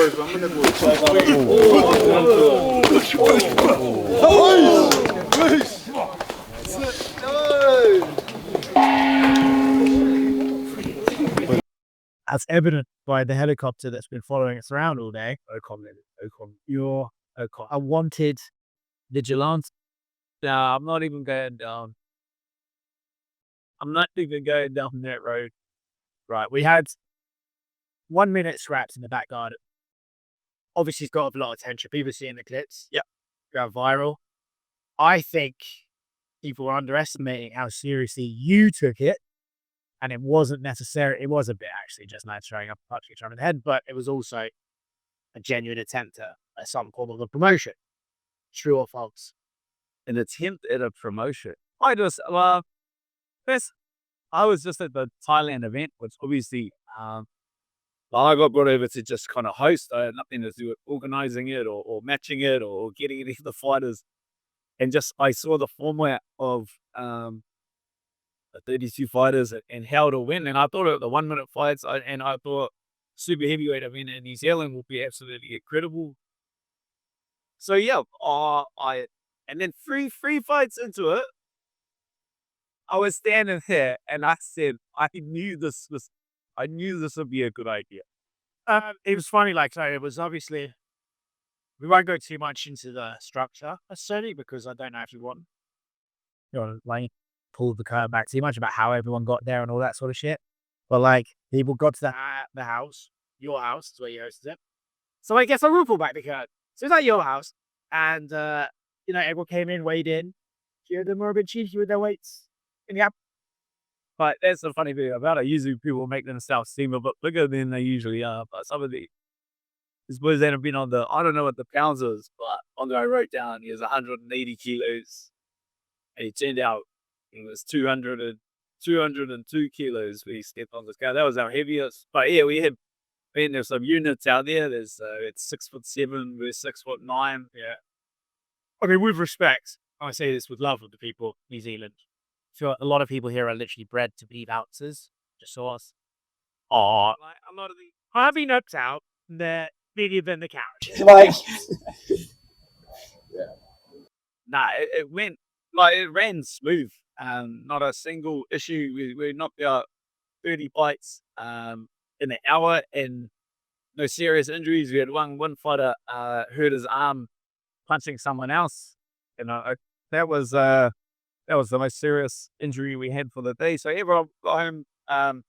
As evident by the helicopter that's been following us around all day. You're a wanted vigilante. No, I'm not even going down. I'm not even going down that road. Right, we had 1 minute scraps in the back garden. Obviously, it's got a lot of attention. People seeing the clips. Yep. Go viral. I think people were underestimating how seriously you took it. And it wasn't necessary. It was a bit actually just not showing up, punching each other in the head, but it was also a genuine attempt at some form of a promotion. True or false? An attempt at a promotion. First, I was just at the Thailand event, which obviously, I got brought over to just kind of host. I had nothing to do with organizing it or matching it or getting any of the fighters. And just, I saw the format of, the 32 fighters and how to win. And I thought the 1 minute fights, and I thought super heavyweight event in New Zealand will be absolutely incredible. So yeah, and then three fights into it, I was standing there and I said, I knew this would be a good idea. It was funny, so it was obviously, we won't go too much into the structure necessarily because I don't know if you want, pull the curtain back too much about how everyone got there and all that sort of shit. But people got to the house, your house is where you hosted it. So I guess I will pull back the curtain. So it's at your house, and everyone came in, weighed in. You them were a bit cheeky with their weights in the app. But that's the funny thing about it. Usually people make themselves seem a bit bigger than they usually are. But some of the boys that have been on I don't know what the pounds is, but on I wrote down he was 180 kilos. And he turned out it was 202 kilos we stepped on the scale. That was our heaviest. But yeah, there's some units out there. There's it's 6'7", we're 6'9". Yeah. I mean, with respect, I say this with love of the people of New Zealand. I feel like a lot of people here are literally bred to be bouncers. Just saw us. Oh, a lot of the Harvey knocked out, they're bigger than the carriage. Yeah. Nah, it went it ran smooth. Not a single issue. We knocked out 30 bites in an hour and no serious injuries. We had one fighter hurt his arm punching someone else. And that was the most serious injury we had for the day. So everyone got home,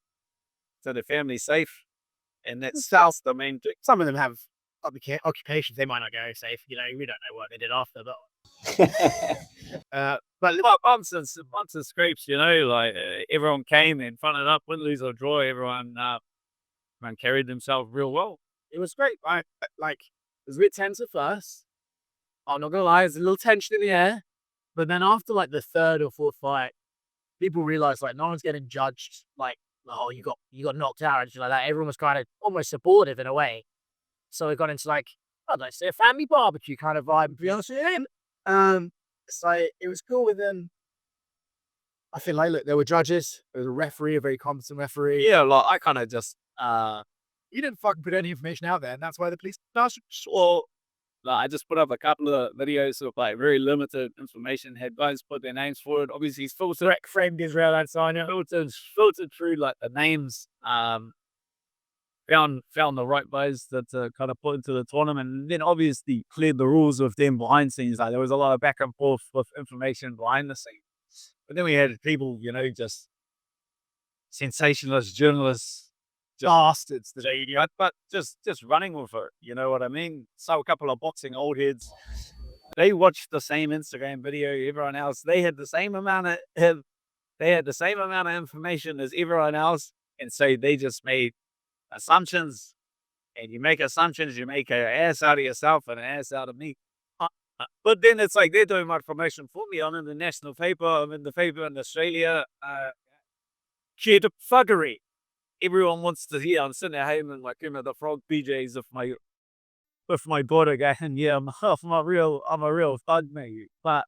so the family's safe. And that's the main thing. Some of them have occupations. They might not go safe. We don't know what they did after, but but bumps and scrapes, everyone came and fronted up, win, lose or draw. Everyone carried themselves real well. It was great. It was a bit tense at first. I'm not gonna lie, there's a little tension in the air. But then after the third or fourth fight, people realized no one's getting judged. Oh, you got knocked out or anything like that. Everyone was kind of almost supportive in a way. So it got into I don't say a family barbecue kind of vibe. To be honest with you. So it was cool with them. I feel look, there were judges. There was a referee, a very competent referee. Yeah, I kind of just you didn't fucking put any information out there, and that's why the police I just put up a couple of videos of very limited information. Had guys put their names for it. Obviously, it's filtered, framed Israel Adesanya. Filtered through the names. Found the right guys that kind of put into the tournament, and then obviously cleared the rules with them behind scenes. There was a lot of back and forth with information behind the scenes. But then we had people, just sensationalist journalists, bastards, but just running with it. You know what I mean? So a couple of boxing old heads, they watched the same Instagram video everyone else. They had the same amount of information as everyone else, and so they just made assumptions. And you make assumptions, you make an ass out of yourself and an ass out of me. But then it's they're doing my promotion for me. I'm in the national paper. I'm in the paper in Australia. Kid fuggery. Everyone wants to hear. I'm sitting at home in the frog PJs with my daughter going, yeah, I'm a real thug, mate. But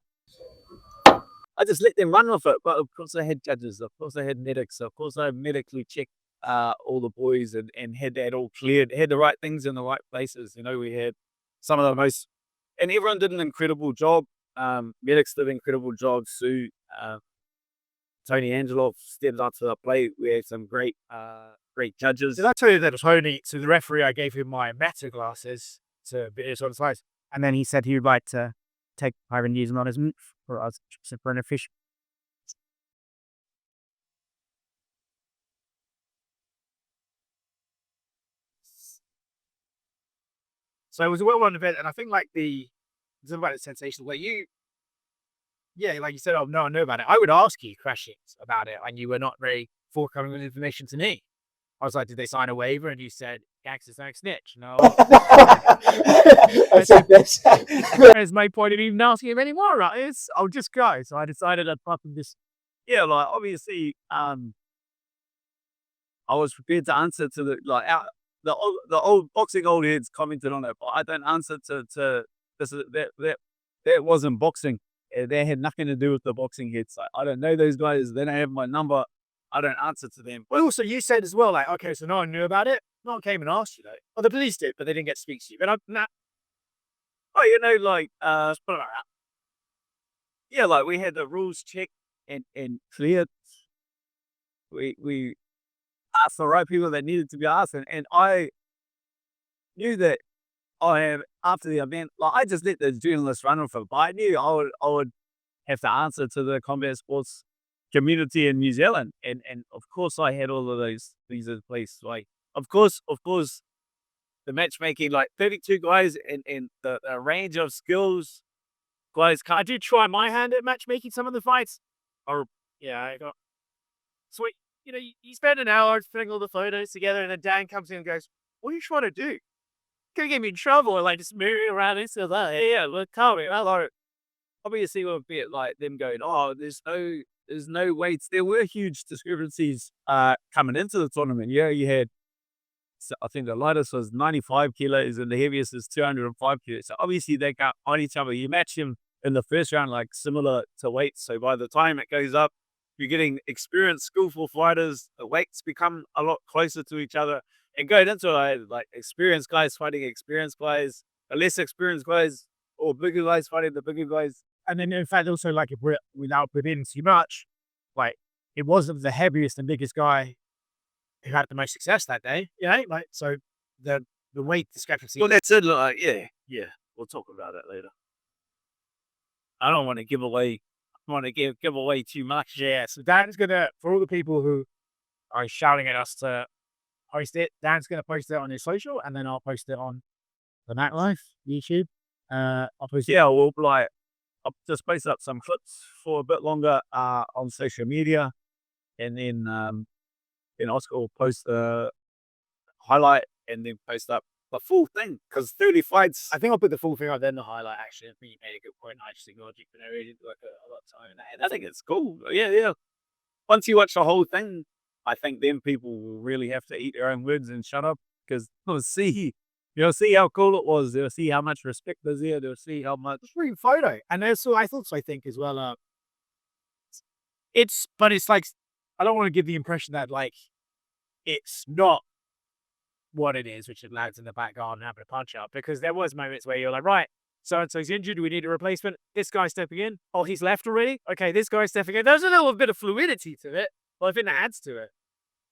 I just let them run with it. But of course I had judges. Of course I had medics. Of course I medically checked all the boys and had that all cleared, had the right things in the right places. You know, we had some of the most, and everyone did an incredible job. Medics did an incredible job. Sue, Tony Angelo stepped up to the plate. We had some great judges. Did I tell you that Tony, so the referee, I gave him my meta glasses to be sort of size, and then he said he would like to take private and use them on his for us for an official. So it was a well-run event, and I think like it's about the sensation where yeah, like you said, oh no, I know about it. I would ask you questions about it, and you were not very forthcoming with information to me. I was like, did they sign a waiver? And you said, gangsters don't snitch. No. There's my point of even asking him anymore, right? I'll just go. So I decided I'd fucking just. Yeah, like obviously, I was prepared to answer to the old boxing old heads commented on it, but I don't answer to this. That wasn't boxing. That had nothing to do with the boxing heads. I don't know those guys. They don't have my number. I don't answer to them. Well, also you said as well, like, okay, so no one knew about it. No one came and asked you, though. Well, the police did, but they didn't get to speak to you. But I'm not. Oh, you know, like yeah, like we had the rules checked and cleared. We asked the right people that needed to be asked, and I knew that I am after the event. Like I just let the journalists run with it, but I knew I would have to answer to the combat sports community in New Zealand, and of course I had all of those things in place. Like of course, the matchmaking, like 32 guys and the range of skills guys. I did try my hand at matchmaking some of the fights. Or yeah, I got sweet. You know, you spend an hour putting all the photos together, and then Dan comes in and goes, "What are you trying to do? Gonna get me in trouble?" Or like just moving around this or that. Yeah, look, tell me. Obviously, we'll be like them going, oh, there's no weights. There were huge discrepancies coming into the tournament. Yeah, you had, so I think the lightest was 95 kilos and the heaviest is 205 kilos. So obviously they got on each other. You match them in the first round, like similar to weights. So by the time it goes up, you're getting experienced, skillful fighters. The weights become a lot closer to each other. And going into it, like experienced guys fighting experienced guys, the less experienced guys or bigger guys fighting the bigger guys. And then, in fact, also, like, if we're without putting too much, like, it wasn't the heaviest and biggest guy who had the most success that day, you know? Like, so the weight discrepancy. Well, that's it. Like, yeah. We'll talk about that later. I don't want to give away. I want to give away too much. Yeah. So Dan's gonna, for all the people who are shouting at us to post it, Dan's gonna post it on his social, and then I'll post it on TheMacLife YouTube. I'll post it. Yeah, we'll like. I'll just post up some clips for a bit longer on social media, and then Oscar will post the highlight and then post up the full thing because 30 fights. I think I'll put the full thing up, then the highlight. Actually, I think you made a good point. I just ignored you, but I really did like a lot of time. And I think it's cool. Yeah. Once you watch the whole thing, I think then people will really have to eat their own words and shut up because you'll see how cool it was. They'll see how much respect there's there. They'll see how much great photo. And also, I think as well. But it's like, I don't want to give the impression that like it's not what it is, which is lads in the back garden having a punch up, because there was moments where you're like, right, so and so's injured, we need a replacement. This guy's stepping in. Oh, he's left already. Okay, this guy's stepping in. There's a little bit of fluidity to it, but I think that adds to it.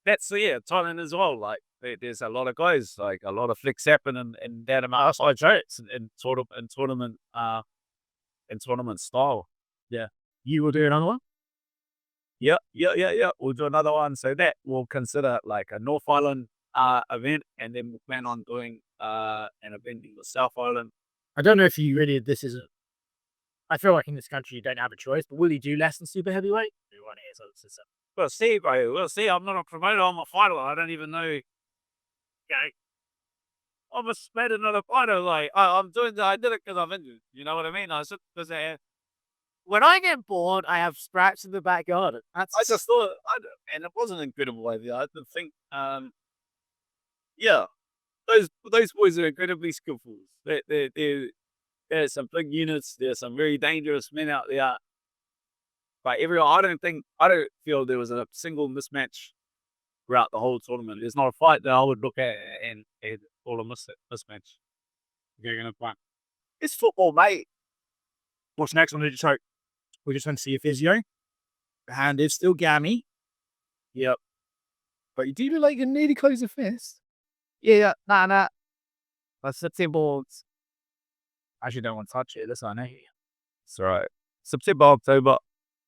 That's Thailand as well. Like there's a lot of guys, like a lot of flicks happen in that amount of jokes and tournament style. Yeah. You will do another one? Yeah. We'll do another one. So that we'll consider like a North Island event, and then we'll plan on doing an event in the South Island. I don't know if you really, I feel like in this country you don't have a choice, but will you do less than super heavyweight? We'll see, bro. We'll see. I'm not a promoter. I'm a fighter. I don't even know. Okay. I'm a made another fighter. Like I did it because I'm injured. You know what I mean? I said because when I get bored, I have scraps in the back garden. I just thought, and it wasn't incredible idea. I didn't think, yeah, those boys are incredibly skillful. There's some big units. There's some very dangerous men out there. But I don't feel there was a single mismatch throughout the whole tournament. There's not a fight that I would look at and call a mismatch. You're gonna fight. It's football, mate. What's next on the show? We just went to see a physio. The hand is still gammy. Yep. But you do look like you nearly close your fist. Yeah, nah. That's September. I actually don't want to touch it. That's what I know. It's all right. September, October.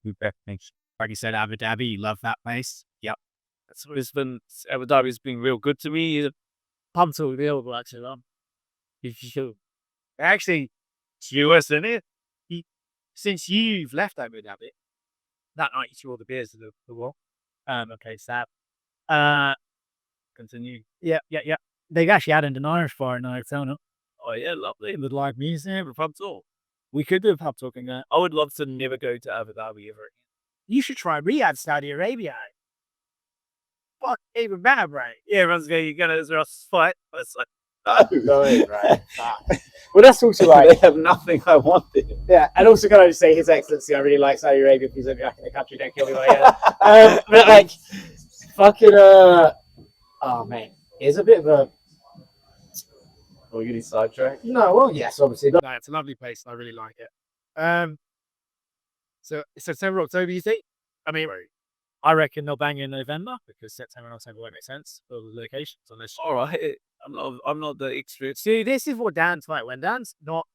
We're back next. Like you said, Abu Dhabi, you love that place. Yep. That's what it's been. Abu Dhabi's been real good to me. Pumped to available, actually. Actually, it's US, isn't it? Since you've left Abu Dhabi, that night you saw all the beers of the world. Okay, sad. Continue. Yeah. They've actually added an Irish bar in Arizona. Oh yeah, lovely. With live music, With pub talk. we could do a pub talking there. I would love to never go to Abu Dhabi ever. You should try Riyadh, Saudi Arabia. Fuck, even better, right? Yeah, everyone's going, you're going to fight. It's like, Go in, right? Well, that's also like they have nothing I wanted. yeah, and also can I just say, His Excellency, I really like Saudi Arabia. Please let me back in the country. Don't kill me while you're but like, fucking oh man, here's a bit of a. Are we getting sidetracked? No, well, yes, obviously. No, it's a lovely place. I really like it. So September, October, you think? I mean, I reckon they'll bang in November because September and October won't make sense for the locations. Unless All right. I'm not the expert. see, this is what Dan's like. When Dan's not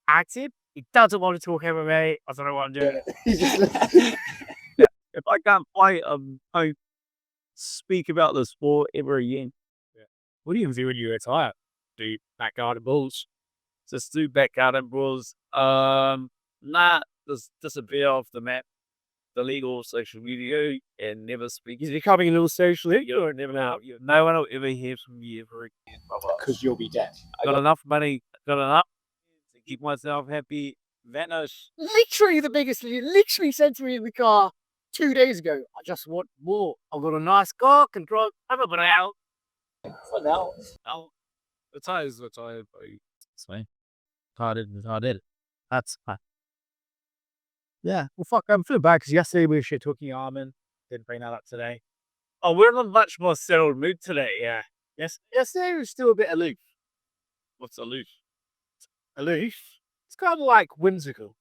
active, he doesn't want to talk MMA. I don't know what I'm doing. If I can't fight, I speak about the sport ever again. Yeah. What do you do when you retire? Do backyard and bulls? Just do backyard and brawls. Nah, just disappear off the map, the legal social media, and never speak. He's becoming a little social. You'll never know. No one will ever hear from you ever again. Because you'll be dead. I got enough money. Got enough to keep myself happy. Vanish. Literally the biggest. He literally said to me in the car 2 days ago, I just want more. I've got a nice car, can drive. I'm a bit out. For now. The tires were tired, but it's fine. Retarded. That's fine. Yeah. Well, fuck. I'm feeling bad because yesterday we were shit talking Armin. Didn't bring that up today. Oh, we're in a much more settled mood today. Yeah. Yes. Yesterday was still a bit aloof. What's aloof? Aloof? It's kind of like whimsical.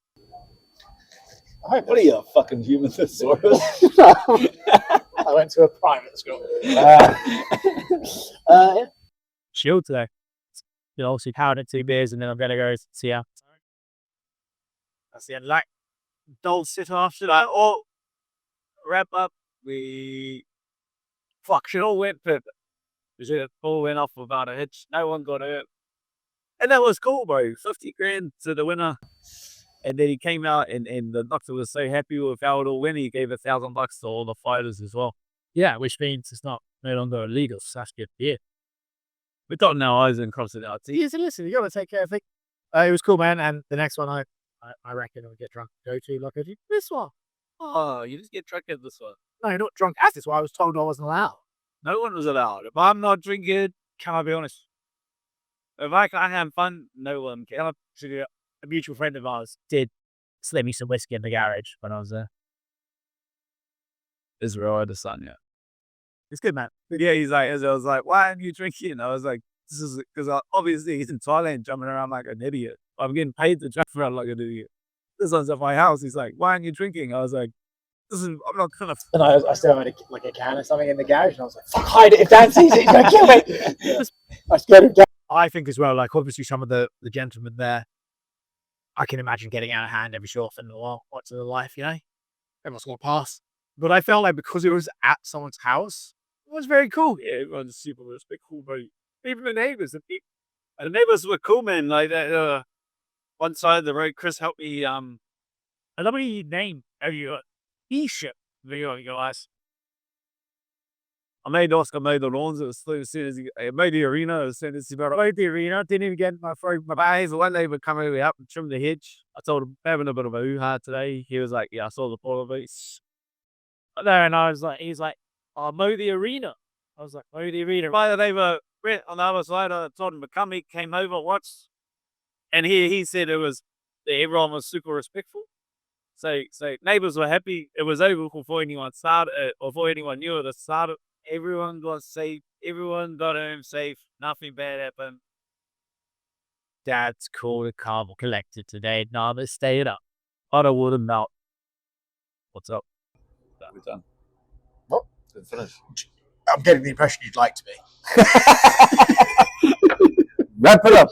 What are you, a fucking human thesaurus? I went to a private school. Yeah. Chill today. You know, obviously powered at 2 beers and then I'm going to go see her. That's the end. Like, don't sit after that. Oh, wrap up. Shit all went perfect. It all went off without a hitch. No one got hurt. And that was cool, bro. 50 grand to the winner. And then he came out and the doctor was so happy with how it all went. He gave $1,000 to all the fighters as well. Yeah, which means it's no longer illegal. So that's good. Yeah. We dotting our eyes and crossing our teeth. Yes, listen, you got to take care of it. It was cool, man. And the next one, I reckon I'll get drunk and go to like I did this one. Oh, you just get drunk at this one. No, not drunk as this one. I was told I wasn't allowed. No one was allowed. If I'm not drinking, Can I be honest? if I can't have fun, no one can. A mutual friend of ours did slip me some whiskey in the garage when I was there. Israel Adesanya. It's good, man. Yeah, he's like, I was like, why aren't you drinking? I was like, this is because obviously he's in Thailand jumping around like an idiot. I'm getting paid to jump around like an idiot. This one's at my house. He's like, why aren't you drinking? I was like, I'm not gonna. And I still had a can or something in the garage, and I was like, fuck, hide it. If Dan sees it, he's gonna kill me. I scared him down. I think as well, like obviously some of the gentlemen there, I can imagine getting out of hand every so often. Well, what's the life, you know? Everyone's gonna pass. But I felt like because it was at someone's house, it was very cool. Yeah, everyone's super respectful, bro. Even the neighbors, and the neighbors were cool, man. Like that, one side of the road, Chris helped me. I love your name. Have you got E-ship video of your ass? I made Oscar made the lawns as soon as I made the arena as soon as he got Made the arena. Didn't even get my phone. my bays. One neighbor come over up and trim the hedge. I told him having a bit of a hoo-ha today. He was like, yeah, I saw the polar beats. There, and I was like, he's like, I'll mow the arena. I was like, mow the arena. By the neighbor on the other side, I told him to come. He came over, watched, and he said everyone was super respectful. So neighbors were happy. It was over before anyone started, or before anyone knew it started. Everyone got safe. Everyone got home safe. Nothing bad happened. Dad's called a carbon collector today. Nah, but stayed up. But I would have melt. What's up? We're done. What? Good finish. I'm getting the impression you'd like to be. Wrap it up.